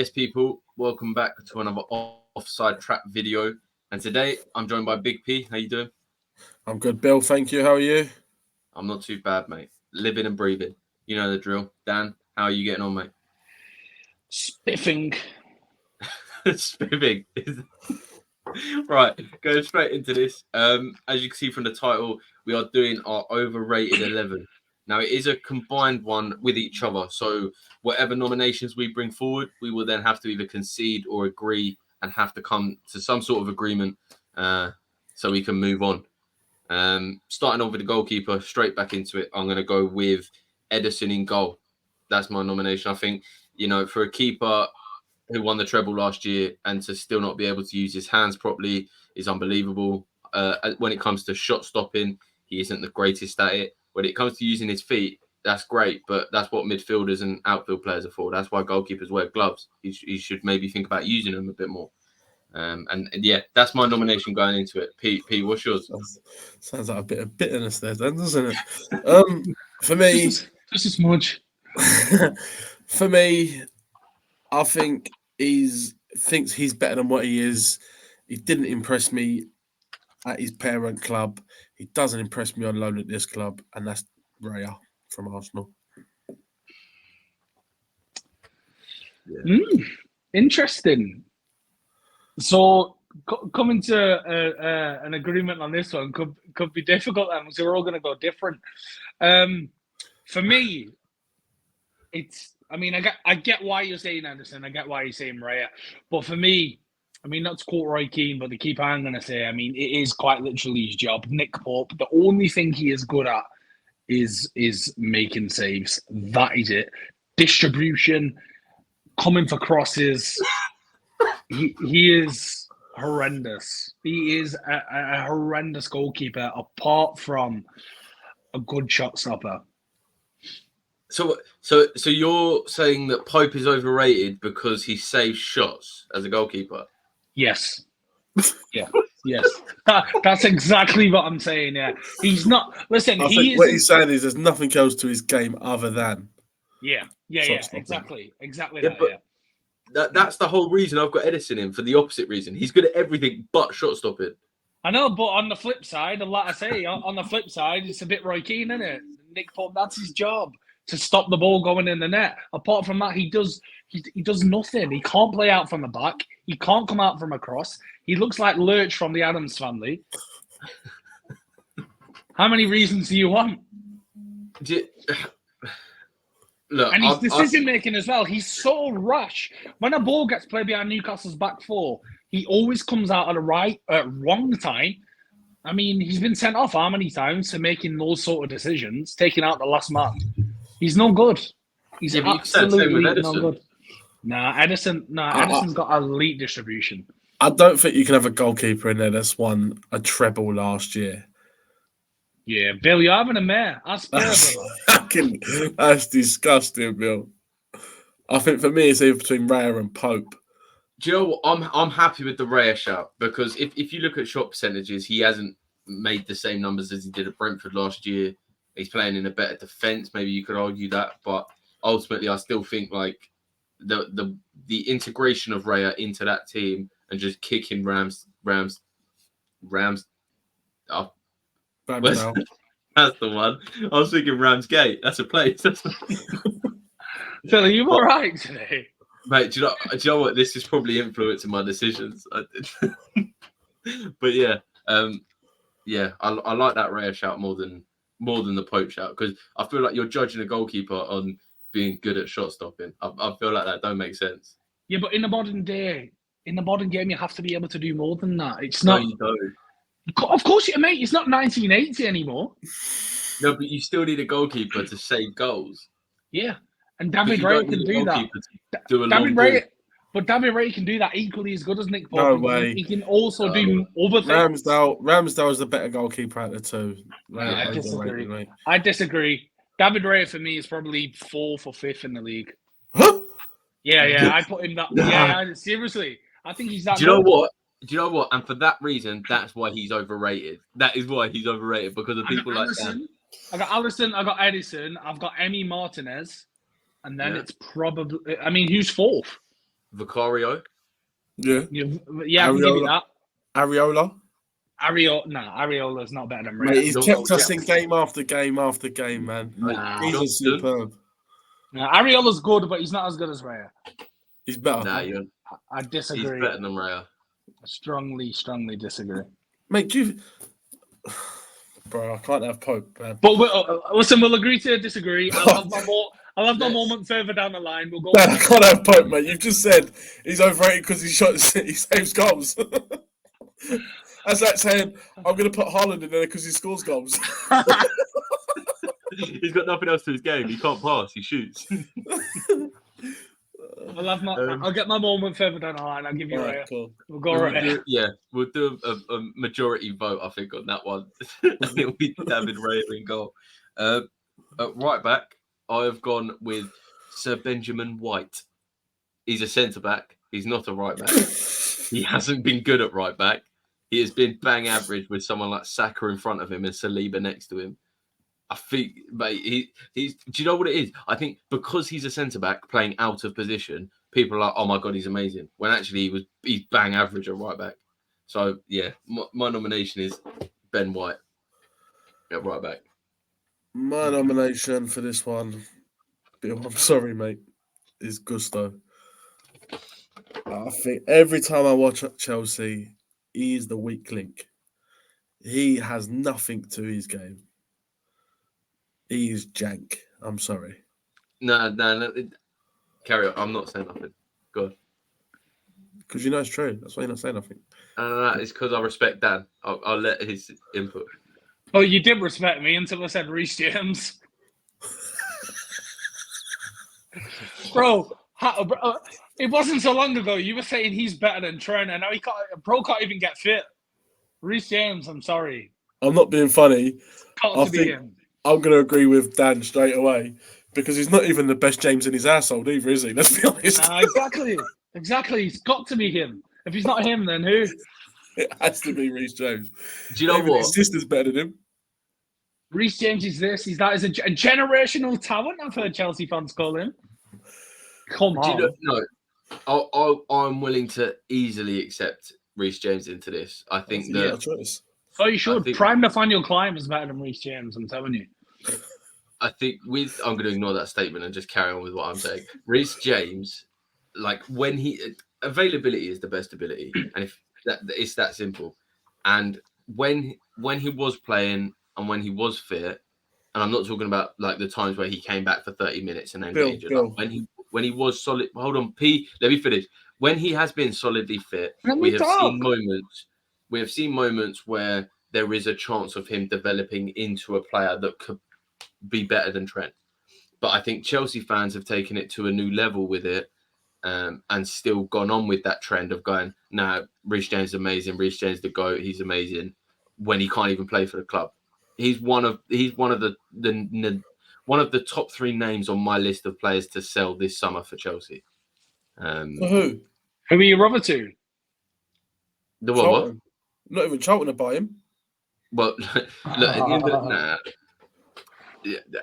Yes, people, welcome back to another offside trap video. And today I'm joined by Big P. How you doing? I'm good, Bill. Thank you. How are you? I'm not too bad, mate. Living and breathing. You know the drill. Dan, how are you getting on, mate? Spiffing. Spiffing. Right, going straight into this. As you can see from the title, we are doing our overrated 11. Now, it is a combined one with each other. So whatever nominations we bring forward, we will then have to either concede or agree and have to come to some sort of agreement so we can move on. Starting off with the goalkeeper, straight back into it. I'm going to go with Edison in goal. That's my nomination. I think, for a keeper who won the treble last year and to still not be able to use his hands properly is unbelievable. When it comes to shot stopping, he isn't the greatest at it. When it comes to using his feet, that's great, but that's what midfielders and outfield players are for. That's why goalkeepers wear gloves. He should maybe think about using them a bit more. And yeah, that's my nomination going into it. P, what's yours? Sounds like a bit of bitterness there, then, doesn't it? For me, just as much. For me, I think thinks he's better than what he is. He didn't impress me at his parent club. He doesn't impress me on loan at this club, and that's Raya from Arsenal. Yeah. Interesting. So coming to an agreement on this one could be difficult, and so we're all going to go different. For me, it's. I mean, I get why you're saying Anderson. I get why you're saying Raya, but for me, I mean, not to quote Roy Keane, but the keeper I'm going to say, I mean, it is quite literally his job. Nick Pope, the only thing he is good at is making saves. That is it. Distribution, coming for crosses. He is horrendous. He is a horrendous goalkeeper, apart from a good shot stopper. So you're saying that Pope is overrated because he saves shots as a goalkeeper? Yes. Yeah. Yes. That's exactly what I'm saying. Yeah. He's not. Listen. What he's saying is there's nothing else to his game other than. Yeah. Exactly. That's the whole reason I've got Edison in, for the opposite reason. He's good at everything but shot stopping. I know, but on the flip side, like I say, on the flip side, it's a bit Roy Keane, isn't it? Nick Pope, that's his job, to stop the ball going in the net. Apart from that, he does nothing. He can't play out from the back. He can't come out from across. He looks like Lurch from the Addams Family. How many reasons do you want? Look, and his decision-making as well. He's so rash. When a ball gets played behind Newcastle's back four, he always comes out at the wrong time. I mean, he's been sent off how many times for making those sort of decisions, taking out the last man. He's no good. He's absolutely no good. Edison's got elite distribution. I don't think you can have a goalkeeper in there that's won a treble last year. Yeah, Bill, you're having a mare. That's disgusting, Bill. I think for me, it's either between Raya and Pope. Do you know what? I'm happy with the Raya shout, because if you look at shot percentages, he hasn't made the same numbers as he did at Brentford last year. He's playing in a better defense. Maybe you could argue that, but ultimately, I still think like the integration of Raya into that team and just kicking Rams. Oh, that's the one. I was thinking Ramsgate. That's a place. Phil, are you all right today? Mate, do you know what? This is probably influencing my decisions. But yeah, I like that Raya shout more than the Pope shout, because I feel like you're judging a goalkeeper on being good at shot stopping. I feel like that don't make sense. Yeah, but in the modern game, you have to be able to do more than that. It's not. No, you don't. Of course, mate. It's not 1980 anymore. No, but you still need a goalkeeper to save goals. Yeah. And David Raya can do that. David Raya can do that equally as good as Nick Pope. No way. He can also do other things. Ramsdale is the better goalkeeper out of the two. I disagree. David Raya for me is probably 4th or 5th in the league. Huh? Yeah. I put him that. Yeah, seriously. I think he's that. Do you know what? And for that reason, that's why he's overrated. That is why he's overrated, because of people like that. I got Alisson. I got Edison. I've got Emi Martinez. And then it's probably, I mean, who's 4th? Vicario. Yeah. Yeah, I can give you that. Areola. Ariola's not better than Mate, Raya. he's No, kept us yeah. in game after game after game, man. Nah. He's a Johnson. superb. Ariola's good, but he's not as good as Raya. He's better. Nah, I he's disagree. better than Raya. Strongly disagree. Mate, do you... Bro, I can't have Pope, man. But listen, we'll agree to disagree. I'll have my moment further down the line. We'll go. Man, I can't have Pope, mate. You've just said he's overrated because he saves goals. That's like saying I'm going to put Haaland in there because he scores goals. He's got nothing else to his game. He can't pass. He shoots. I'll get my moment further down the line. I'll give you Raya. Cool. We'll go Raya. We'll do a majority vote, I think, on that one. It'll be David Raya in goal. At right back, I have gone with Sir Benjamin White. He's a centre back. He's not a right back. He hasn't been good at right back. He has been bang average with someone like Saka in front of him and Saliba next to him. I think, mate, he's. Do you know what it is? I think because he's a centre back playing out of position, people are like, "Oh my god, he's amazing." When actually he's bang average at right back. So yeah, my nomination is Ben White at right back. My nomination for this one, Bill, I'm sorry, mate, is Gusto. I think every time I watch Chelsea, he is the weak link. He has nothing to his game. He is jank. I'm sorry. No. Carry on. I'm not saying nothing. Go on. Because you know it's true. That's why you're not saying nothing. No, it's because I respect Dan. I'll let his input. Oh, you did respect me until I said Reece James. Bro, it wasn't so long ago. You were saying he's better than Trent, and now can't even get fit. Reece James, I'm sorry. I'm not being funny. Got to be him. I'm going to agree with Dan straight away because he's not even the best James in his household either, is he? Let's be honest. Exactly. He's got to be him. If he's not him, then who? It has to be Reece James. Do you know Even what? His sister's better than him. Reece James is this. He's that. Is a generational talent. I've heard Chelsea fans call him. Come on. I'm willing to easily accept Reece James into this. I think that. Choice. Oh, you should. Prime Nathaniel Klein is better than Reece James. I'm telling you. I think I'm going to ignore that statement and just carry on with what I'm saying. Reece James, like when availability is the best ability, and if it's that simple. And when he was playing and when he was fit, and I'm not talking about like the times where he came back for 30 minutes and then got injured. Like, when he was solid. Hold on, P. Let me finish. When he has been solidly fit, we have seen moments where there is a chance of him developing into a player that could be better than Trent. But I think Chelsea fans have taken it to a new level with it, and still gone on with that trend of going, "Nah, Reece James is amazing. Reece James the GOAT. He's amazing." When he can't even play for the club, he's one of the top 3 names on my list of players to sell this summer for Chelsea. Who? Who are your other two? The what? Not even Charlton to buy him. Well,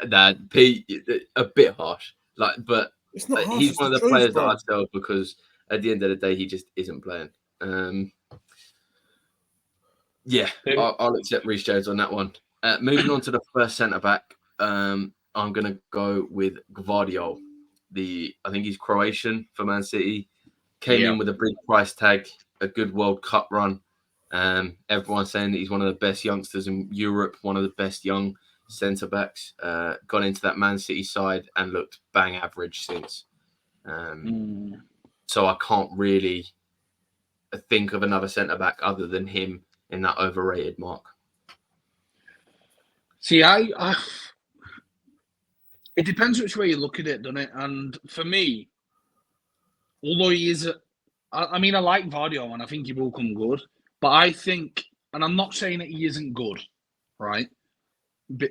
that Pete a bit harsh. Like, but it's not harsh, he's one of the truth, players bro. that I sell because at the end of the day, he just isn't playing. I'll accept Reece James on that one. Moving on to the first centre back, I'm gonna go with Gvardiol. I think he's Croatian for Man City. Came in with a big price tag, a good World Cup run. Everyone's saying that he's one of the best youngsters in Europe, one of the best young centre backs. Gone into that Man City side and looked bang average since. So I can't really think of another centre back other than him in that overrated mark. See, it depends which way you look at it, doesn't it? And for me, although he is, I like Vardio and I think he will come good, but I think, and I'm not saying that he isn't good, right?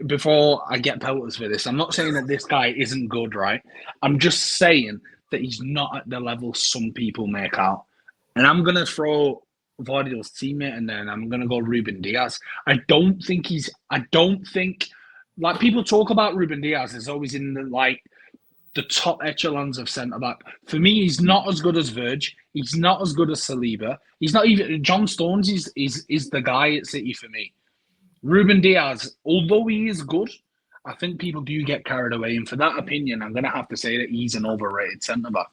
Before I get pelters for this, I'm not saying that this guy isn't good, right? I'm just saying that he's not at the level some people make out. And I'm going to throw Vardiol's teammate and then I'm going to go Ruben Diaz. I don't think, like people talk about Ruben Diaz as always in the the top echelons of centre back. For me, he's not as good as Verge. He's not as good as Saliba. He's not even John Stones. Is the guy at City for me. Ruben Diaz, although he is good, I think people do get carried away. And for that opinion, I'm going to have to say that he's an overrated centre back.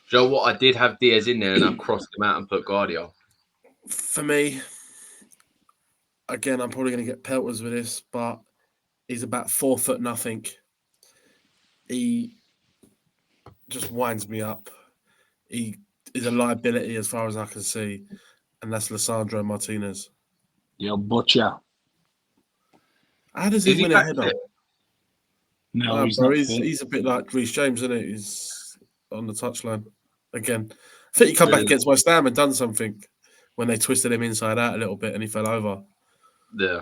Do you know what? I did have Diaz in there, and I crossed him out and put Guardiola. For me, again, I'm probably going to get pelters with this, but he's about 4 foot nothing. He just winds me up. He is a liability as far as I can see, and that's Lisandro Martinez. Yo, butcher. How does he win a header? No, he's bro, not. He's a bit like Reece James, isn't he? He's on the touchline again. I think he come back against West Ham and done something when they twisted him inside out a little bit and he fell over. Yeah.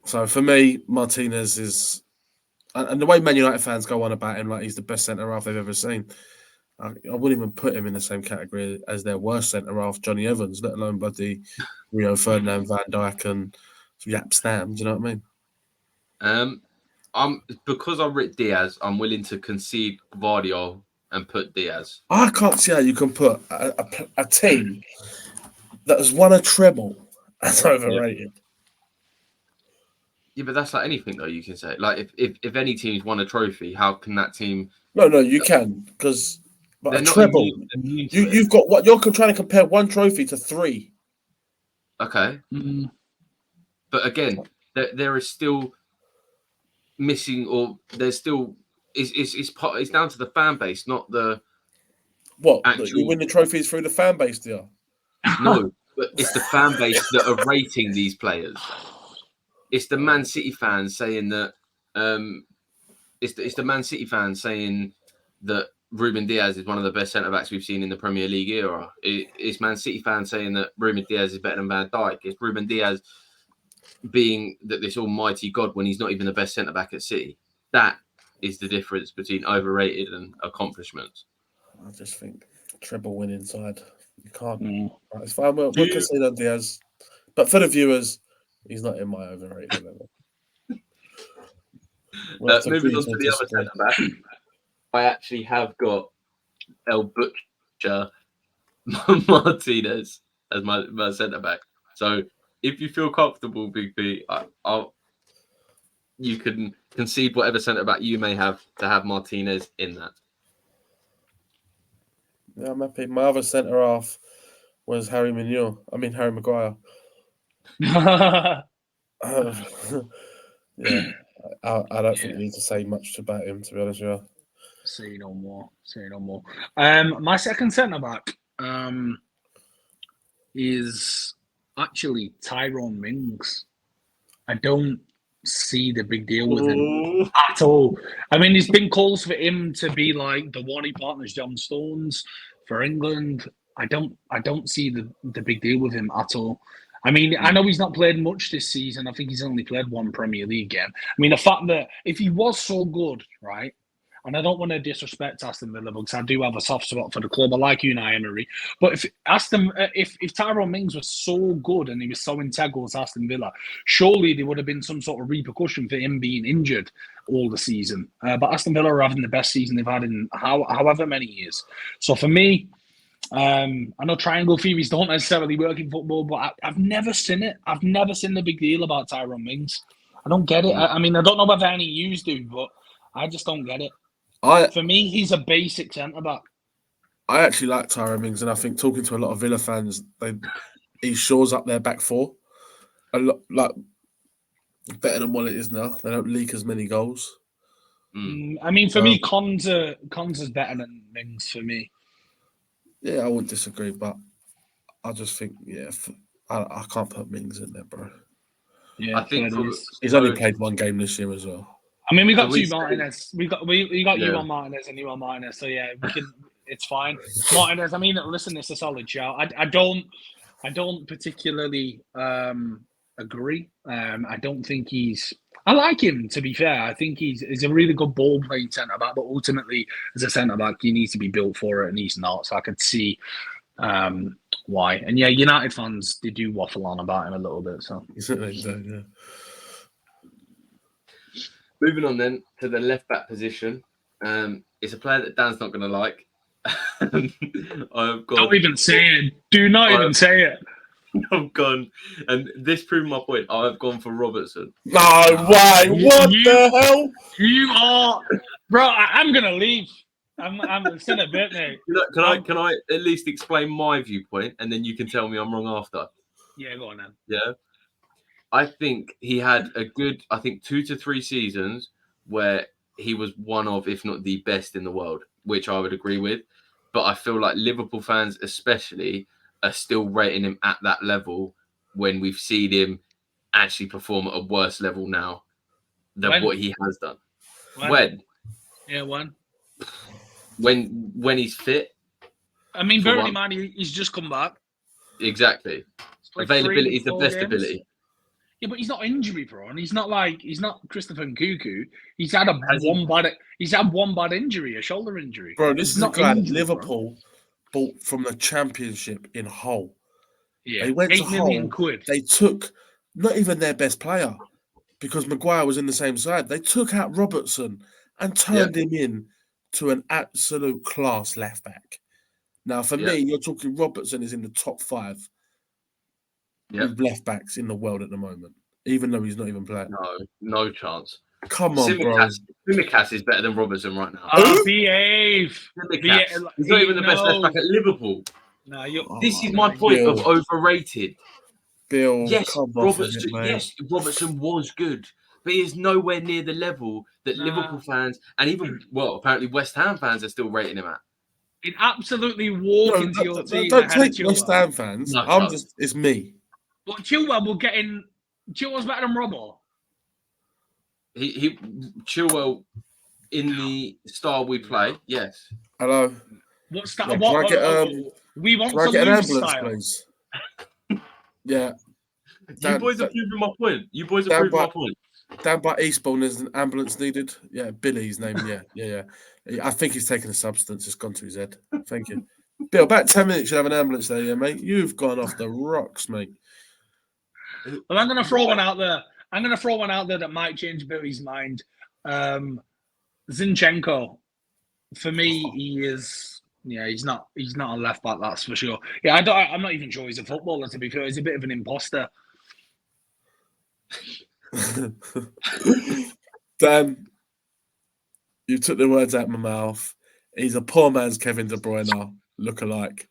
So for me, Martinez is, and the way Man United fans go on about him like he's the best centre half they've ever seen. I wouldn't even put him in the same category as their worst centre half, Johnny Evans, let alone bloody Rio Ferdinand, Van Dijk, and Yap Stam. Do you know what I mean? Because I writ Diaz, I'm willing to concede Guardiola and put Diaz. I can't see how you can put a team that has won a treble as overrated. Yeah, but that's like anything though. You can say like if any team's won a trophy, how can that team? No, you can because a treble. Immune You've got what you're trying to compare one trophy to 3. Okay, but again, there is still missing, or there's still it's down to the fan base, not the what actual... you win the trophies through the fan base, do you? No, but it's the fan base that are rating these players. It's the Man City fans saying that it's the Man City fans saying that Ruben Diaz is one of the best centre backs we've seen in the Premier League era. It's Man City fans saying that Ruben Diaz is better than Van Dijk. It's Ruben Diaz being that this almighty god when he's not even the best centre back at City. That is the difference between overrated and accomplishments. I just think treble win inside. You can't. Right, it's fine. We'll concede on Diaz, but for the viewers, he's not in my overrated level. Moving on to the other centre back, I actually have got El Butcher Martinez as my centre back. So if you feel comfortable, Big B, you can concede whatever centre back you may have to have Martinez in that. Yeah, I'm happy. My other centre half was Harry Maguire. Yeah. Yeah, I don't think you need to say much about him, to be honest with you. Say no more. My second centre back is actually Tyrone Mings. I don't see the big deal with him at all. I mean, there's been calls for him to be like the one he partners John Stones for England. I don't see the big deal with him at all. I mean, I know he's not played much this season. I think he's only played one Premier League game. I mean, the fact that if he was so good, right, and I don't want to disrespect Aston Villa because I do have a soft spot for the club. I like Unai Emery. But if Tyrone Mings was so good and he was so integral to Aston Villa, surely there would have been some sort of repercussion for him being injured all the season. But Aston Villa are having the best season they've had in however many years. So for me, I know triangle theories don't necessarily work in football, but I've never seen it. I've never seen the big deal about Tyrone Mings. I don't get it. I mean, I don't know whether any of you do, but I just don't get it. For me, he's a basic centre-back. I actually like Tyrone Mings, and I think talking to a lot of Villa fans, he shores up their back four a lot, like better than what it is now. They don't leak as many goals. I mean, for me, Konsa's better than Mings for me. Yeah, I wouldn't disagree, but I just think, I can't put Mings in there, bro. Yeah, I think he's only played one game this year as well. I mean, we got two Martinez. We got you on Martinez and you on Martinez. So yeah, we can. It's fine. Martinez. I mean, listen, it's a solid shout. I don't particularly agree. I don't think he's. I like him, to be fair. I think he's a really good ball playing centre back, but ultimately, as a centre back, you need to be built for it, and he's not. So I could see why. And yeah, United fans, they do waffle on about him a little bit. So moving on then to the left back position, It's a player that Dan's not going to like. I've gone. Don't even say it. Do not even say it. I've gone, and this proved my point. I've gone for Robertson. No way! What the hell? You are, bro. I'm gonna leave. I'm said a bit, mate. Can I at least explain my viewpoint, and then you can tell me I'm wrong after? Yeah, go on then. Yeah, I think he had a good, 2 to 3 seasons where he was one of, if not the best in the world, which I would agree with. But I feel like Liverpool fans, especially, are still rating him at that level when we've seen him actually perform at a worse level now than what he has done. When? Yeah, When he's fit. I mean, bearing in mind, he's just come back. Exactly. Availability is the best ability. Yeah, but he's not injury prone. He's not Christopher Nkunku. He's had one bad injury, a shoulder injury. Bro, this is a guy that Liverpool bought from the Championship in Hull. Yeah, they went to £8 million. They took not even their best player because Maguire was in the same side. They took out Robertson and turned him in to an absolute class left back. Now, for me, you're talking Robertson is in the top 5 left backs in the world at the moment, even though he's not even playing. No chance. Come on, bro. Tsimikas is better than Robertson right now. Behave. He's not even the best left back at Liverpool. No, this is my point of overrated. Bill, yes, Robertson was good, but he is nowhere near the level that Liverpool fans and even, apparently West Ham fans are still rating him at. He'd absolutely walk into your team. Don't take West Ham fans. No, it's me. But Chilwell will get in. Chilwell's better than Robbo. Chilwell in the style we play, yes. Hello. What style? We want to get an ambulance, please. Yeah. You boys are proving my point. Down by Eastbourne, there's an ambulance needed. Yeah, Billy's name. Yeah. I think he's taken a substance. It's gone to his head. Thank you. Bill, about 10 minutes, you'll have an ambulance there, yeah, mate. You've gone off the rocks, mate. Well, I'm going to throw one out there. That might change Billy's mind. Zinchenko, for me, he is. Yeah, he's not a left back, that's for sure. Yeah, I'm not even sure he's a footballer, to be fair. He's a bit of an imposter. Dan, you took the words out of my mouth. He's a poor man's Kevin De Bruyne lookalike.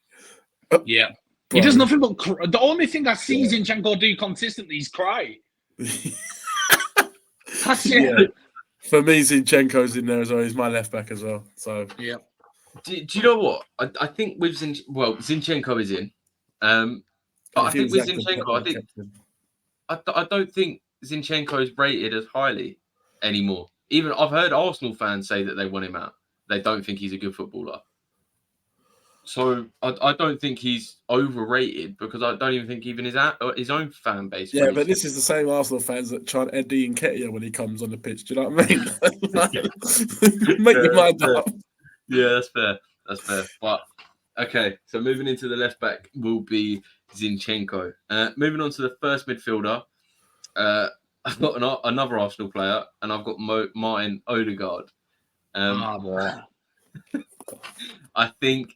Yeah. Bro. He does nothing but cry. The only thing I see Zinchenko do consistently is cry. That's it. Yeah. For me, Zinchenko's in there as well. He's my left back as well. So yeah. Do you know what? I think with Zinchenko is in. But I think with Zinchenko, I don't think Zinchenko is rated as highly anymore. Even I've heard Arsenal fans say that they want him out. They don't think he's a good footballer. So I don't think he's overrated because I don't even think even his own fan base. Yeah, but this is the same Arsenal fans that chant Eddie Nketiah when he comes on the pitch. Do you know what I mean? Make your mind up. Yeah, that's fair. But okay, so moving into the left back will be Zinchenko. Moving on to the first midfielder, I've got another Arsenal player, and I've got Martin Odegaard. I think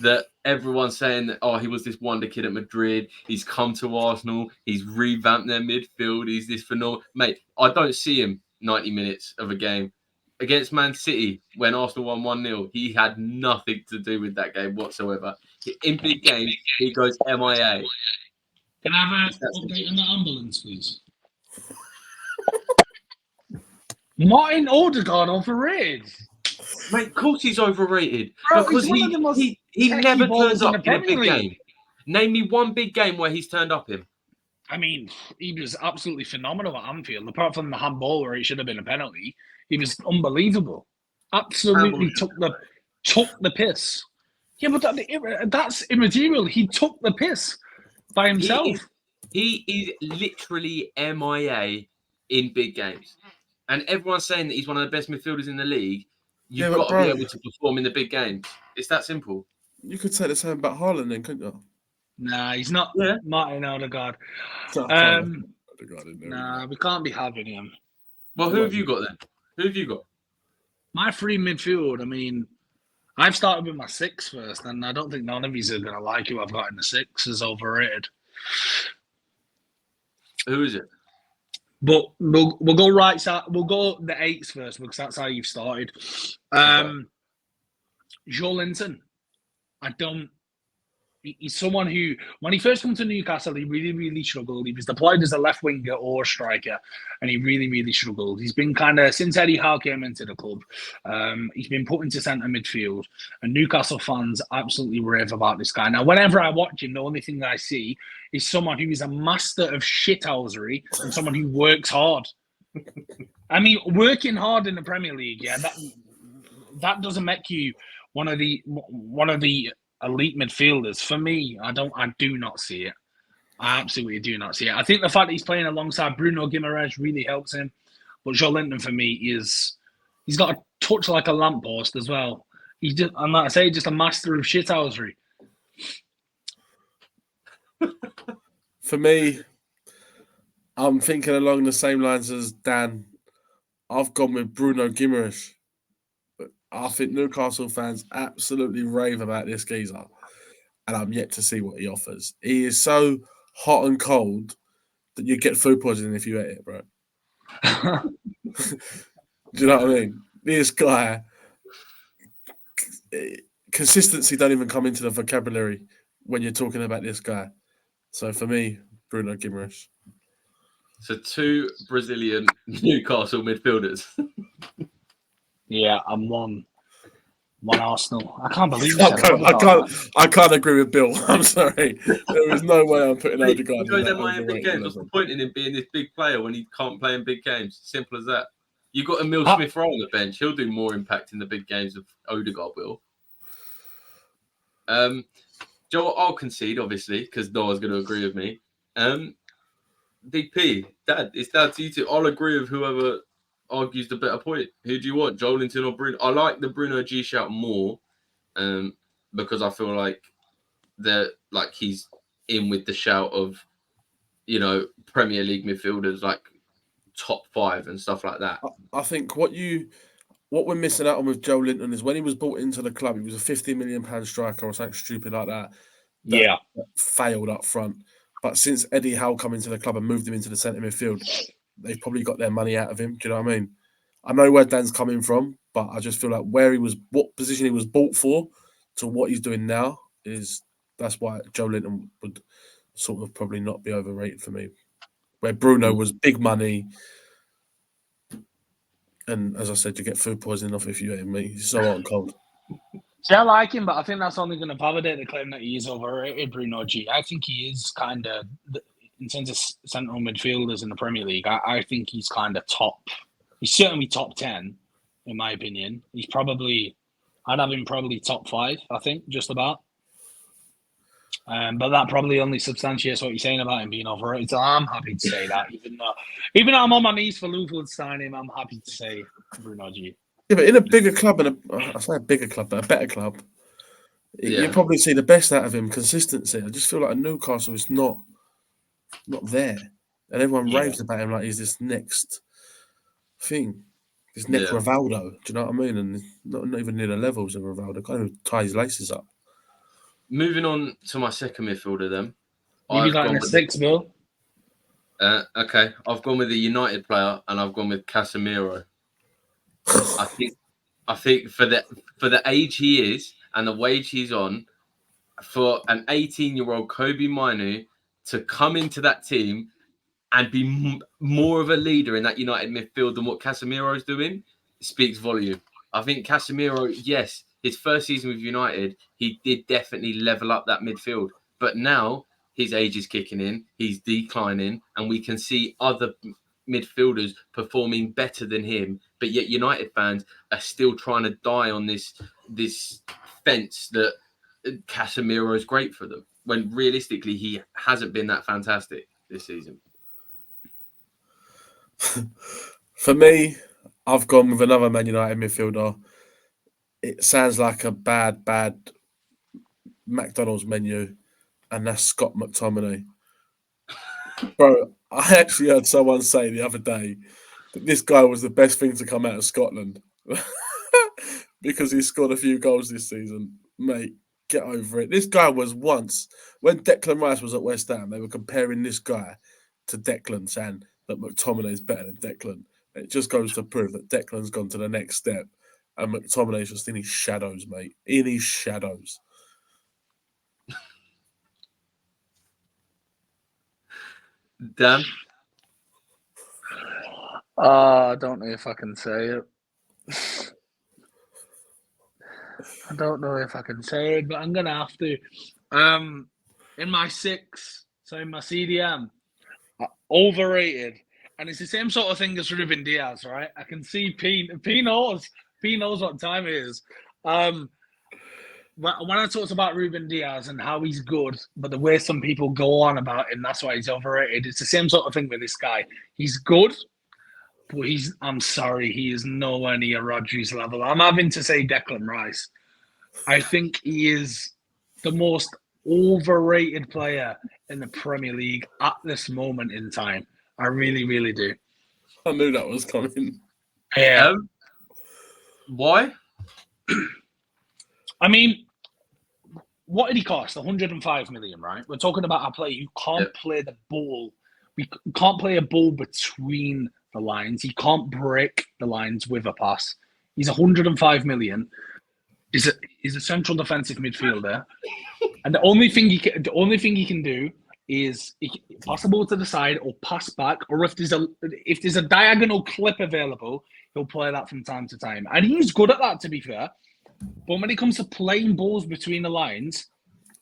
that everyone's saying that, he was this wonder kid at Madrid. He's come to Arsenal. He's revamped their midfield. He's this phenomenal. Mate, I don't see him 90 minutes of a game. Against Man City, when Arsenal won 1-0, he had nothing to do with that game whatsoever. In big games, he goes MIA. Can I have an update on the ambulance, please? Martin Odegaard overrated. Mate, of course he's overrated. Bro, because he never turns up in a big game. Name me one big game where he's turned up in. I mean, he was absolutely phenomenal at Anfield. Apart from the handball where it should have been a penalty, he was unbelievable. Absolutely took the piss. Yeah, but that's immaterial. He took the piss by himself. He is literally MIA in big games. And everyone's saying that he's one of the best midfielders in the league. You've got to be able to perform in the big games. It's that simple. You could say the same about Haaland then, couldn't you? Nah, he's not Martin Odegaard. Nah, we can't be having him. Well, who have you got then? Who have you got? My three midfield, I mean, I've started with my 6 first, and I don't think none of you are going to like who I've got in the 6 as overrated. Who is it? But we'll go right side. We'll go the 8s first because that's how you've started. Joe Linton. I don't. He's someone who, when he first came to Newcastle, he really, really struggled. He was deployed as a left winger or striker, and he really, really struggled. He's been kind of, since Eddie Howe came into the club, he's been put into centre midfield, and Newcastle fans absolutely rave about this guy. Now, whenever I watch him, the only thing that I see is someone who is a master of shithousery and someone who works hard. I mean, working hard in the Premier League, yeah, that doesn't make you one of the elite midfielders. For me, I do not see it. I absolutely do not see it. I think the fact that he's playing alongside Bruno Guimaraes really helps him. But Joe Linton, for me, he's got a touch like a lamppost as well. He's just, and like I say, just a master of shithousery. For me, I'm thinking along the same lines as Dan. I've gone with Bruno Guimaraes. I think Newcastle fans absolutely rave about this geezer, and I'm yet to see what he offers. He is so hot and cold that you get food poisoning if you eat it, bro. Do you know what I mean? This guy, consistency don't even come into the vocabulary when you're talking about this guy. So for me, Bruno Guimaraes. So 2 Brazilian Newcastle midfielders. Yeah, I'm one Arsenal. I can't believe I can't agree with Bill. I'm sorry. There is no way I'm putting Odegaard. He goes MIA in big games. What's the point in him being this big player when he can't play in big games? Simple as that. You've got Emil Smith Rowe on the bench. He'll do more impact in the big games of Odegaard will. Joe, I'll concede, obviously, because Noah's going to agree with me. DP, Dad, it's down to you two. I'll agree with whoever argues the better point. Who do you want, Joe Linton or Bruno? I like the Bruno G shout more because I feel like he's in with the shout of, Premier League midfielders, like top 5 and stuff like that. I think what we're missing out on with Joe Linton is when he was brought into the club, he was a £50 million striker or something stupid like that. That failed up front. But since Eddie Howe come into the club and moved him into the centre midfield, they've probably got their money out of him. Do you know what I mean? I know where Dan's coming from, but I just feel like what position he was bought for to what he's doing now that's why Joe Linton would sort of probably not be overrated for me. Where Bruno was big money, and as I said, you get food poisoning off if you eat meat. He's so hot and cold. See, I like him, but I think that's only going to validate the claim that he is overrated, Bruno G. I think he is kind of, in terms of central midfielders in the Premier League, I think he's kind of top. He's certainly top 10, in my opinion. I'd have him probably top 5, I think, just about. But that probably only substantiates what you're saying about him being overrated. So I'm happy to say that. Even though I'm on my knees for Luther signing him, I'm happy to say Bruno G. Yeah, but in a bigger club, I say a bigger club, but a better club, you probably see the best out of him. Consistency. I just feel like a Newcastle is not there, and everyone raves about him like he's this next thing, this next Rivaldo. Do you know what I mean? And not even near the levels of Rivaldo. Kind of tie his laces up. Moving on to my second midfielder, then. Maybe like in a 6, Bill. Okay, I've gone with the United player, and I've gone with Casemiro. I think for the age he is and the wage he's on, for an 18-year-old Kobe Minu to come into that team and be more of a leader in that United midfield than what Casemiro is doing, speaks volume. I think Casemiro, yes, his first season with United, he did definitely level up that midfield. But now his age is kicking in, he's declining, and we can see other midfielders performing better than him. But yet United fans are still trying to die on this fence that Casemiro is great for them, when realistically he hasn't been that fantastic this season. For me, I've gone with another Man United midfielder. It sounds like a bad McDonald's menu, and that's Scott McTominay. Bro, I actually heard someone say the other day that this guy was the best thing to come out of Scotland. because he scored a few goals this season. Mate, get over it. This guy was once, when Declan Rice was at West Ham, they were comparing this guy to Declan, saying that McTominay is better than Declan. It just goes to prove that Declan's gone to the next step and McTominay's just in his shadows, mate. In his shadows. Dan? I don't know if I can say it. I don't know if I can say it, but I'm going to have to. In my 6, so in my CDM, overrated. And it's the same sort of thing as Ruben Diaz, right? I can see P knows what time it is. When I talked about Ruben Diaz and how he's good, but the way some people go on about him, that's why he's overrated. It's the same sort of thing with this guy. He's good, but I'm sorry, he is nowhere near Rodri's level. I'm having to say Declan Rice. I think he is the most overrated player in the Premier League at this moment in time. I really, really do. I knew that was coming. Yeah. Why? I mean, what did he cost? 105 million, right? We're talking about a player who can't play the ball. We can't play a ball between the lines. He can't break the lines with a pass. He's 105 million. He's a central defensive midfielder, and the only thing he can do is pass the ball to the side or pass back, or if there's a diagonal clip available, he'll play that from time to time, and he's good at that, to be fair. But when it comes to playing balls between the lines,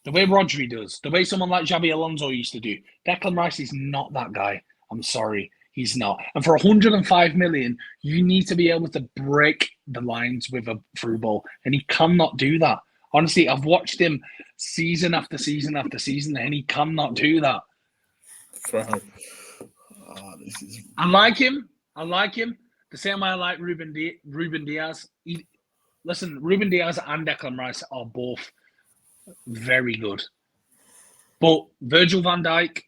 the way Rodri does, the way someone like Xabi Alonso used to do, Declan Rice is not that guy. I'm sorry, he's not. And for 105 million, you need to be able to break the lines with a through ball, and he cannot do that. Honestly, I've watched him season after season after season, and he cannot do that. I like him. The same way I like Ruben Diaz. Listen, Ruben Diaz and Declan Rice are both very good. But Virgil van Dijk,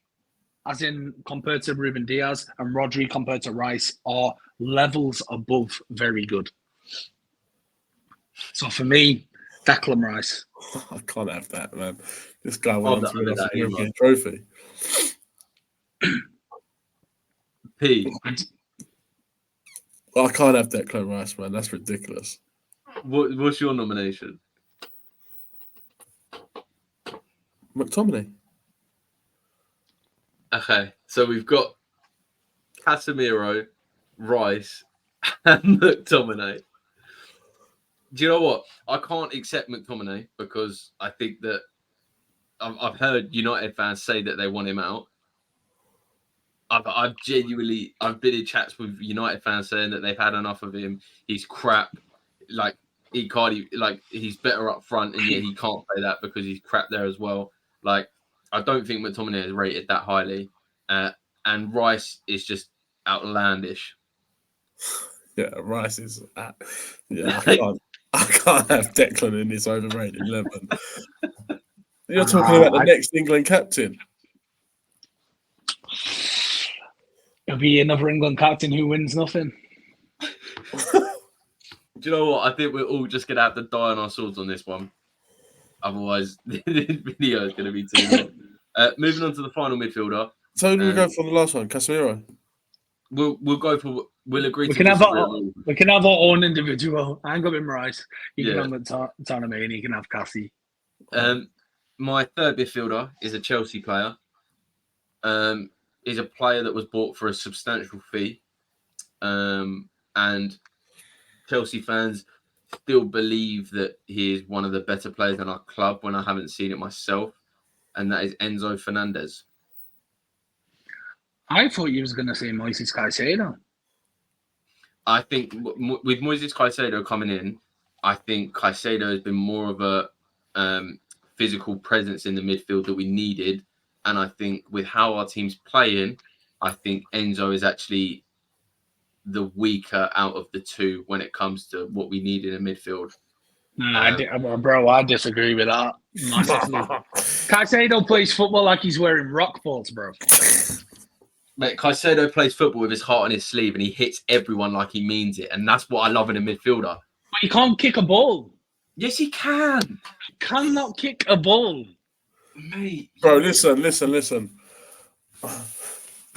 as in compared to Ruben Diaz, and Rodri compared to Rice, are levels above very good. So for me, Declan Rice. I can't have that, man. This guy went on to win us a European trophy. P. I can't have Declan Rice, man. That's ridiculous. What's your nomination? McTominay. Okay, so we've got Casemiro, Rice, and McTominay. Do you know what? I can't accept McTominay because I think that I've heard United fans say that they want him out. I've been in chats with United fans saying that they've had enough of him. He's crap. Like he's better up front, and yet he can't play that because he's crap there as well. Like, I don't think McTominay is rated that highly, and Rice is just outlandish. Yeah, Rice is. I can't have Declan in this overrated 11. You're talking about the next England captain. It'll be another England captain who wins nothing. Do you know what? I think we're all just going to have to die on our swords on this one. Otherwise, the video is going to be too long. Moving on to the final midfielder. So who do we go for the last one? Casemiro? We'll go for... We'll agree we to can have our own individual. I ain't got him Rice. You can have McTominay and you can have Cassie. My third midfielder is a Chelsea player. He's a player that was bought for a substantial fee. And Chelsea fans still believe that he is one of the better players in our club when I haven't seen it myself. And that is Enzo Fernandez. I thought you was going to say Moises Caicedo. I think with Moises Caicedo coming in, I think Caicedo has been more of a physical presence in the midfield that we needed. And I think with how our team's playing, I think Enzo is actually the weaker out of the two when it comes to what we need in a midfield. I disagree with that massively. Caicedo plays football like he's wearing rock balls, bro. Mate, Caicedo plays football with his heart on his sleeve and he hits everyone like he means it. And that's what I love in a midfielder. But you can't kick a ball. Yes, he can, You cannot kick a ball. mate. Bro, listen. I mean,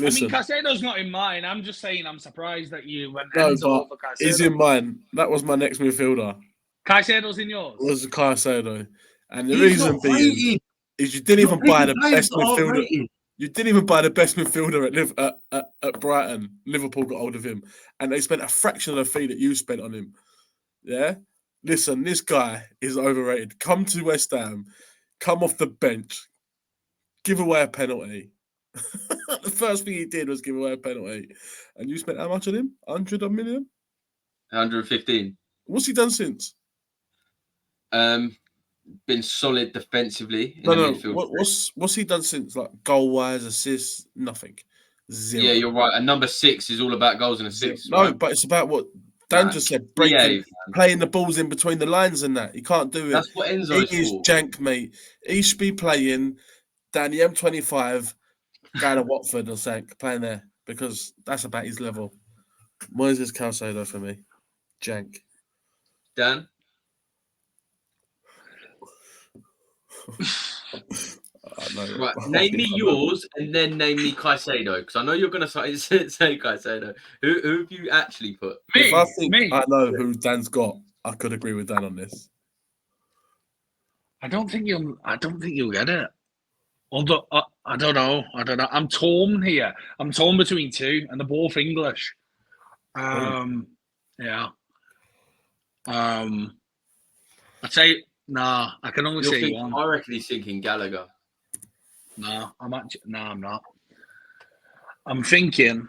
Listen. Caicedo's not in mine. I'm just saying I'm surprised that you went No, Enzo but over Caicedo. he's in mine. That was my next midfielder. Caicedo's in yours. Was Caicedo. And the He's reason not being rated. is you didn't You're even buy picking the players best that aren't midfielder. rated. You didn't even buy the best midfielder at Brighton. Liverpool got hold of him. And they spent a fraction of the fee that you spent on him. Yeah? Listen, this guy is overrated. Come to West Ham, come off the bench, give away a penalty. The first thing he did was give away a penalty. And you spent how much on him? 100 million? 115. What's he done since? Been solid defensively in No, the no. midfield. What's he done since? Like goal wise, assists, nothing. Zero. Yeah, you're right. And number 6 is all about goals and assists. No, Right? but it's about what Dan just said. Breaking, playing the balls in between the lines and that. He can't do it. That's what He Enzo's is for. jank, mate. He should be playing down the M25, going to Watford or something, playing there because that's about his level. Moises Caicedo for me. Jank. Dan? Right, name me yours and then name me Caicedo because I know you're going to say Caicedo. Who have you actually put? If I think I know who Dan's got, I could agree with Dan on this. I don't think you'll get it. Although I don't know. I'm torn here. I'm torn between two, and they're both English. Yeah. I'd say nah. I can only say one. I reckon he's thinking Gallagher. No, I'm not. I'm thinking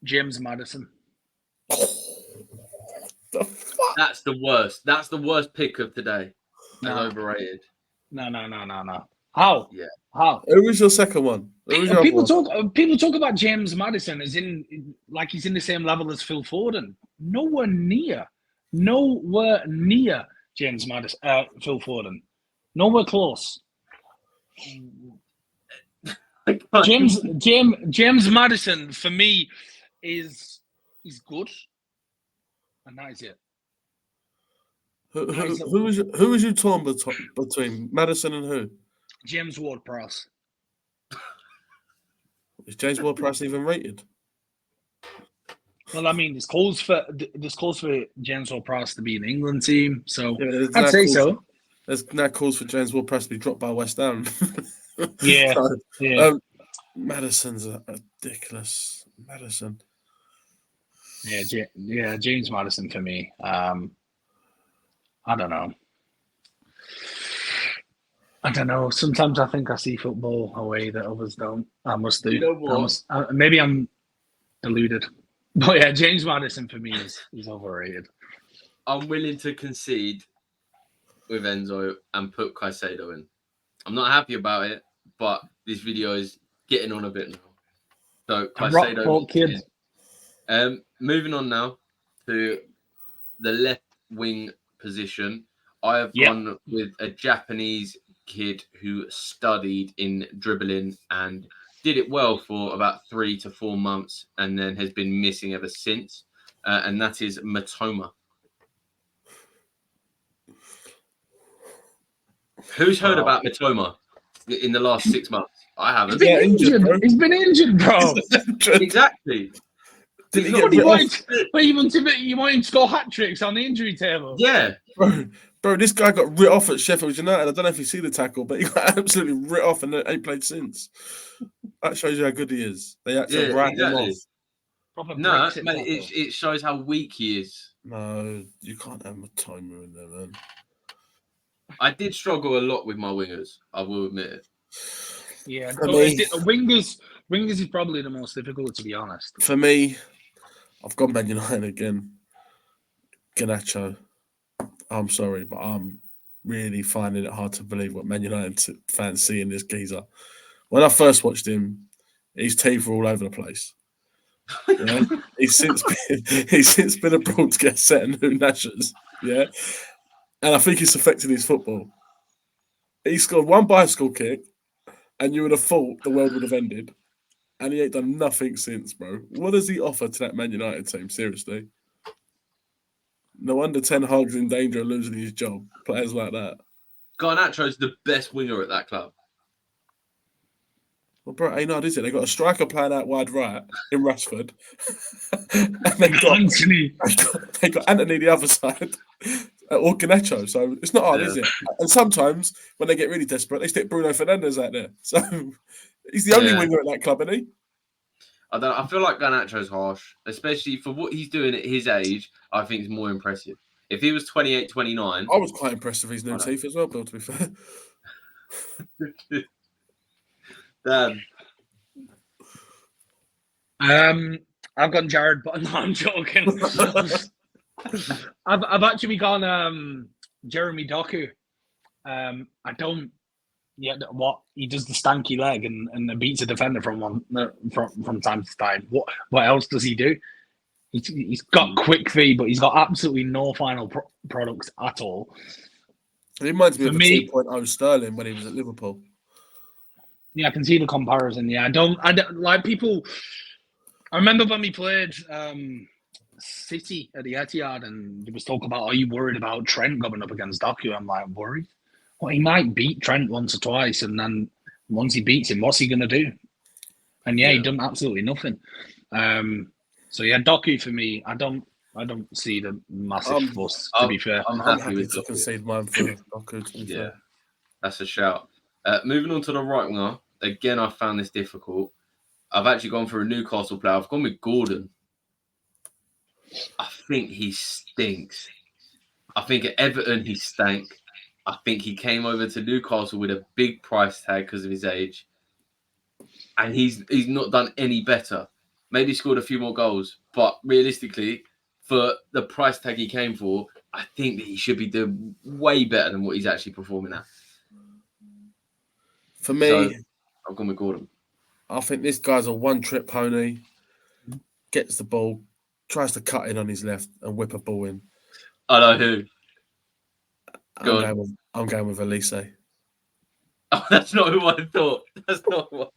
James Maddison. That's the worst. That's the worst pick of today. No. Overrated. No. How? Yeah. How? Who was your second one? People talk about James Maddison as in like he's in the same level as Phil Foden. Nowhere near James Maddison. Phil Foden. Nowhere close. James Maddison for me is good, and that is it. Who was you torn between Maddison and who? James Ward-Prowse. Is James Ward-Prowse even rated? Well, I mean, there's calls for James Ward-Prowse to be an England team, so yeah, I'd say so. There's now calls for James Ward-Prowse to be dropped by West Ham. Yeah, so, yeah. Maddison's ridiculous. Maddison. Yeah, James Maddison for me. I don't know. Sometimes I think I see football a way that others don't. I must do. You know what? Maybe I'm deluded. But yeah, James Maddison for me is overrated. I'm willing to concede with Enzo and put Caicedo in. I'm not happy about it, but this video is getting on a bit now. So Caicedo. Kid. Moving on now to the left wing position. I have gone with a Japanese kid who studied in dribbling and did it well for about 3 to 4 months and then has been missing ever since. And that is Matoma. Who's heard about Matoma in the last 6 months? I haven't. He's been injured, bro. Exactly. Did he get you want him to score hat tricks on the injury table? Yeah. Bro, this guy got writ off at Sheffield United. I don't know if you see the tackle, but he got absolutely writ off and ain't played since. That shows you how good he is. They had to write him off. No, mate, it shows how weak he is. No, you can't have Matoma in there, man. I did struggle a lot with my wingers. I will admit it. Yeah, wingers is probably the most difficult, to be honest. For me, I've gone Man United again. Garnacho. I'm sorry, but I'm really finding it hard to believe what Man United fans see in this geezer. When I first watched him, his teeth were all over the place. Yeah? He's since been abroad to get set in new nationals. Yeah. And I think it's affected his football. He scored one bicycle kick, and you would have thought the world would have ended. and he ain't done nothing since, bro. What does he offer to that Man United team? Seriously. No wonder Ten Hag's in danger of losing his job. Players like that. Garnacho's the best winger at that club. Well, bro, ain't not, is it? They got a striker playing out wide right in Rashford, and they got Anthony the other side, or Garnacho. So it's not hard, is it? And sometimes when they get really desperate, they stick Bruno Fernandes out there. So he's the only winger at that club, isn't he? I feel like Garnacho's harsh, especially for what he's doing at his age. I think it's more impressive. If he was 28, 29... I was quite impressed with his new teeth as well, Bill, to be fair. Damn. I've gone Jared, but no, I'm joking. I've actually gone Jeremy Doku. I don't. Yeah, what he does the stanky leg and beats a defender from time to time. What else does he do? He's got quick feet, but he's got absolutely no final products at all. It reminds me of the 2.0 Sterling when he was at Liverpool. Yeah, I can see the comparison. Yeah, I don't like people. I remember when we played City at the Etihad, and there was talk about, are you worried about Trent going up against Doku? I'm like, worried? Well, he might beat Trent once or twice, and then once he beats him, what's he going to do? And he done absolutely nothing. So yeah, Doku for me, I don't see the massive fuss. To be fair, I'm happy to concede mine for Doku. To be fair, that's a shout. Moving on to the right winger. Again, I found this difficult. I've actually gone for a Newcastle player. I've gone with Gordon. I think he stinks. I think at Everton he stank. I think he came over to Newcastle with a big price tag because of his age. And he's not done any better. Maybe scored a few more goals. But realistically, for the price tag he came for, I think that he should be doing way better than what he's actually performing at. For me, I've gone with Gordon. I think this guy's a one-trick pony. Gets the ball, tries to cut in on his left and whip a ball in. I know who. I'm going with Elise. Oh, that's not who I thought. That's not who I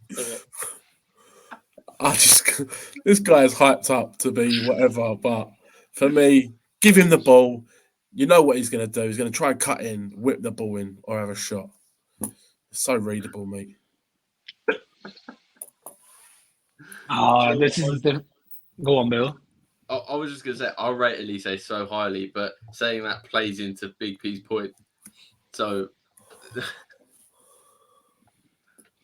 thought. This guy is hyped up to be whatever, but for me, give him the ball. You know what he's going to do. He's going to try and cut in, whip the ball in, or have a shot. It's so readable, mate. This is the. Go on, Bill. I was just going to say, I rate Elise so highly, but saying that plays into Big P's point. So,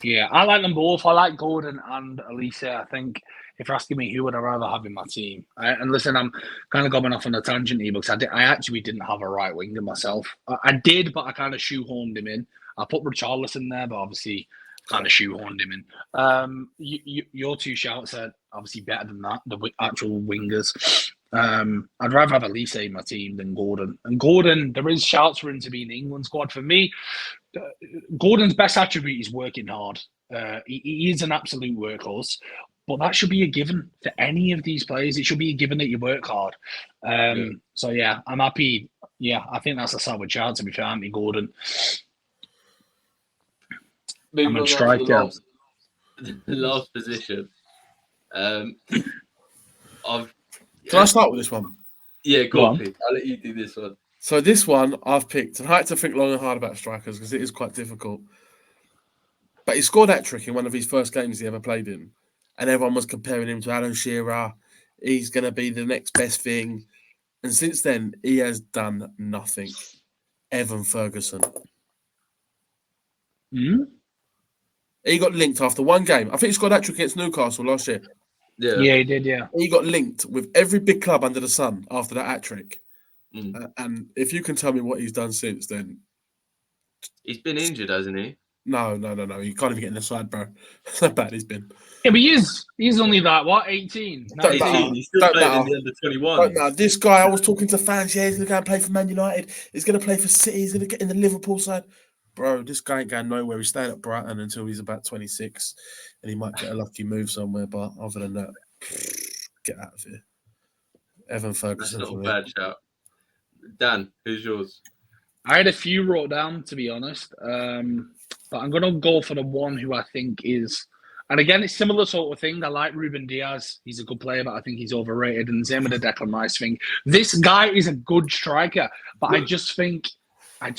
yeah, I like them both. I like Gordon and Elise. I think if you're asking me who would I rather have in my team, and listen, I'm kind of going off on a tangent here because I actually didn't have a right winger myself. I did, but I kind of shoehorned him in. I put Richarlison there, but obviously kind of shoehorned him in. Your two shouts are obviously better than that, the actual wingers. I'd rather have Elise in my team than Gordon. And Gordon, there is shouts for him to be in the England squad. For me, Gordon's best attribute is working hard. He is an absolute workhorse, but that should be a given for any of these players. It should be a given that you work hard. So yeah, I'm happy. Yeah, I think that's a solid shout, to be fair, Anthony Gordon. I'm a striker. The last position. Can I start with this one? Yeah, go on, Pete. I'll let you do this one. So this one I've picked, and I had to think long and hard about strikers because it is quite difficult. But he scored that trick in one of his first games he ever played in, and everyone was comparing him to Alan Shearer. He's going to be the next best thing, and since then he has done nothing. Evan Ferguson. He got linked after one game. I think he scored that trick against Newcastle last year. Yeah, he did. Yeah, he got linked with every big club under the sun after that hat trick. And if you can tell me what he's done since then, he's been injured, hasn't he? No. He can't even get in the side, bro. That's how bad he's been. Yeah, but he's only that, what, 18? 18. He's still playing in the under-21. Now, this guy, I was talking to fans, he's going to go and play for Man United. He's going to play for City. He's going to get in the Liverpool side. Bro, this guy ain't going nowhere. He's staying at Brighton until he's about 26, and he might get a lucky move somewhere. But other than that, get out of here. Evan Ferguson. That's not a bad shout. Dan, who's yours? I had a few wrote down, to be honest. But I'm going to go for the one who I think is And again, it's similar sort of thing. I like Ruben Diaz. He's a good player, but I think he's overrated. And the same with the Declan Rice thing. This guy is a good striker, but I just think, I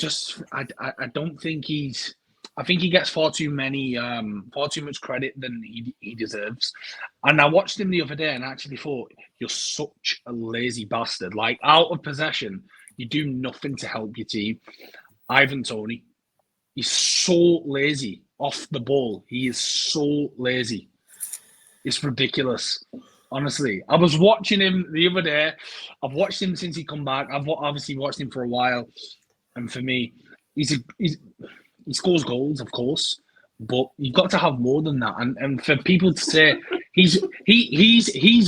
don't think he's. I think he gets far too much credit than he deserves. And I watched him the other day and actually thought, you're such a lazy bastard. Like, out of possession, you do nothing to help your team. Ivan Toney, he's so lazy off the ball. He is so lazy. It's ridiculous. Honestly, I was watching him the other day. I've watched him since he come back. I've obviously watched him for a while, and for me, he scores goals, of course, but you've got to have more than that. And for people to say he's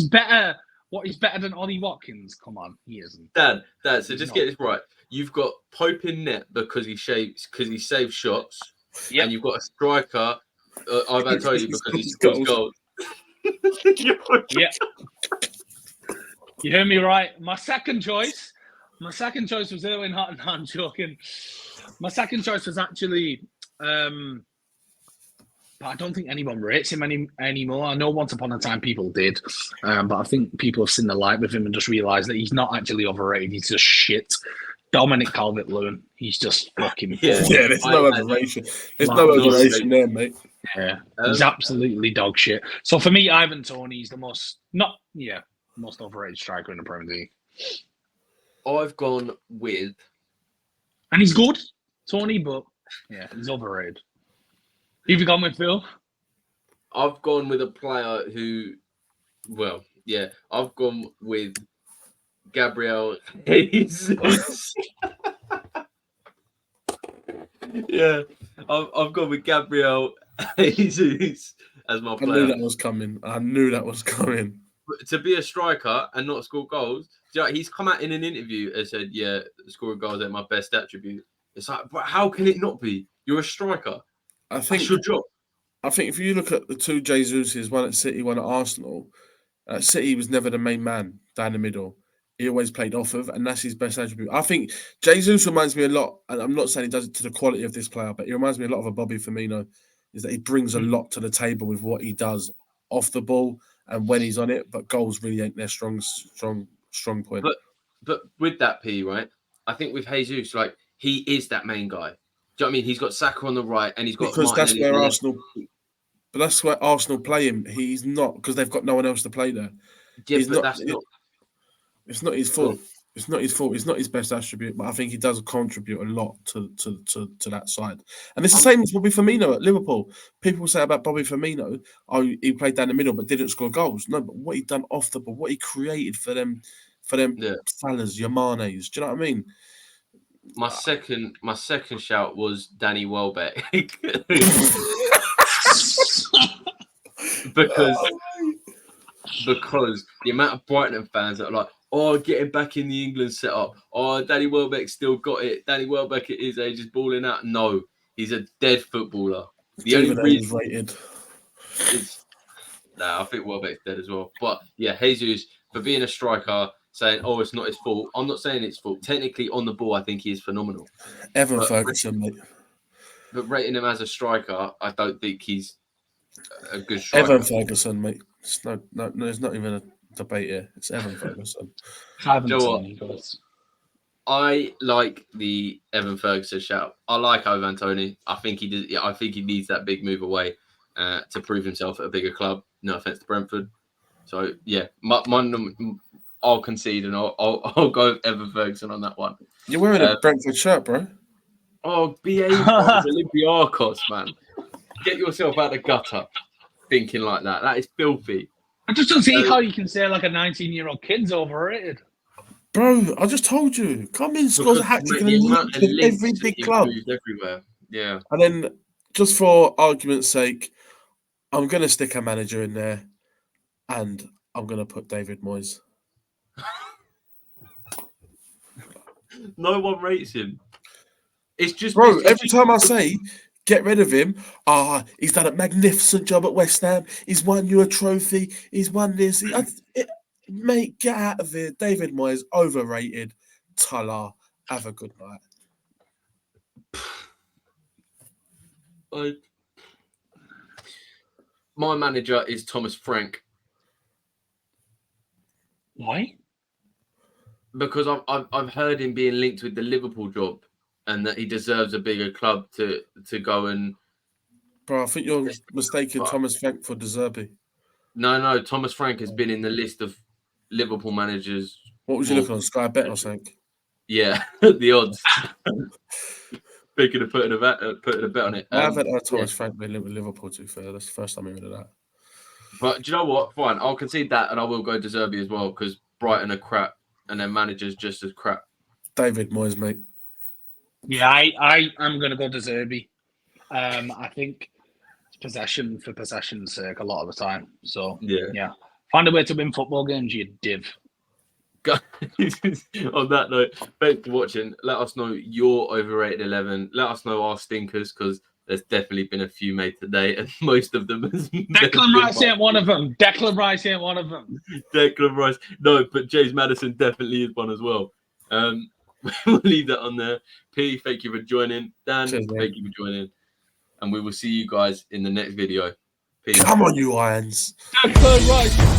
better, he's better than Ollie Watkins? Come on, he isn't. Dad. So just get this right. You've got Pope in net because he saves shots, and you've got a striker. I've told you because he scores goals. Yeah, you heard me right. My second choice was Erwin Hart. No, I'm joking. My second choice was actually, but I don't think anyone rates him anymore. I know once upon a time people did, but I think people have seen the light with him and just realised that he's not actually overrated. He's just shit. Dominic Calvert-Lewin. He's just fucking. Yeah, there's no overration. There's no overration there, mate. Yeah, he's absolutely dog shit. So for me, Ivan Toney is the most overrated striker in the Premier League. I've gone with, and he's good, Toney, but yeah, he's overrated. Who've you gone with, Phil? I've gone with a player who, I've gone with Gabriel Jesus. Yeah, I've gone with Gabriel Jesus as my player. I knew that was coming. But to be a striker and not score goals, he's come out in an interview and said, "Yeah, scoring goals ain't my best attribute." It's like, but how can it not be? You're a striker. That's your job. I think if you look at the two Jesuses, one at City, one at Arsenal, at City was never the main man down the middle. He always played off of, and that's his best attribute. I think Jesus reminds me a lot, and I'm not saying he does it to the quality of this player, but he reminds me a lot of a Bobby Firmino, is that he brings a lot to the table with what he does off the ball and when he's on it, but goals really ain't their strong point. But with that, P, right, I think with Jesus, like, he is that main guy. Do you know what I mean? He's got Saka on the right, and he's got because that's where Arsenal. But that's where Arsenal play him. He's not, because they've got no one else to play there. Yeah, but that's not. It's not his fault. It's not his fault. It's not his best attribute, but I think he does contribute a lot to that side. And it's the same as Bobby Firmino at Liverpool. People say about Bobby Firmino, he played down the middle but didn't score goals. No, but what he done off the ball, what he created for them Salahs, your Manes. Do you know what I mean? My second shout was Danny Welbeck. because the amount of Brighton fans that are like, oh, getting back in the England setup. Oh, Danny Welbeck still got it. Danny Welbeck at his age is balling out. No, he's a dead footballer. The only reason rated. I think Welbeck's dead as well. But yeah, Jesus, for being a striker, saying, oh, it's not his fault. I'm not saying it's fault. Technically, on the ball, I think he is phenomenal. Evan Ferguson, mate. But rating him as a striker, I don't think he's a good striker. Evan Ferguson, mate. There's not even a debate here. It's Evan Ferguson. I like the Evan Ferguson shout. I like Ivan Toney. I think he needs that big move away to prove himself at a bigger club. No offense to Brentford. So yeah, I'll concede and I'll go with Evan Ferguson on that one. You're wearing a Brentford shirt, bro. Oh, BA Olympiacos, man. Get yourself out of the gutter thinking like that. That is filthy. I just don't see how you can say like a 19-year-old kid's overrated. Bro, I just told you. Come in, scores a hat-trick in every big club. Everywhere. Yeah. And then, just for argument's sake, I'm going to stick a manager in there and I'm going to put David Moyes. No one rates him. It's just... Bro, every time I say, get rid of him, he's done a magnificent job at West Ham. He's won you a trophy. He's won this. Mate, get out of here. David Moyes, overrated. Tala, have a good night. My manager is Thomas Frank. Why? Because I've heard him being linked with the Liverpool job, and that he deserves a bigger club to go and. Bro, I think you're mistaken Thomas Frank for De Zerbi. No. Thomas Frank has been in the list of Liverpool managers. What was you looking on, Sky Bet or something? Yeah, the odds. Thinking of putting a bet on it. I haven't heard Thomas Frank being linked with Liverpool, to be fair. That's the first time I've heard of that. But do you know what? Fine, I'll concede that, and I will go De Zerbi as well, because Brighton are crap, and their manager's just as crap. David Moyes, mate. Yeah, I'm going to go to Zerbi. I think it's possession for possession's sake a lot of the time. So, yeah. Find a way to win football games, you div. Guys, on that note, thanks for watching. Let us know your overrated 11. Let us know our stinkers, because there's definitely been a few made today, and most of them has Declan Rice ain't one of them. Declan Rice ain't one of them. Declan Rice. No, but James Maddison definitely is one as well. We'll leave that on there. P, thank you for joining. Dan, thank you for joining. And we will see you guys in the next video. Peace. Come on, you Irons. Declan Rice.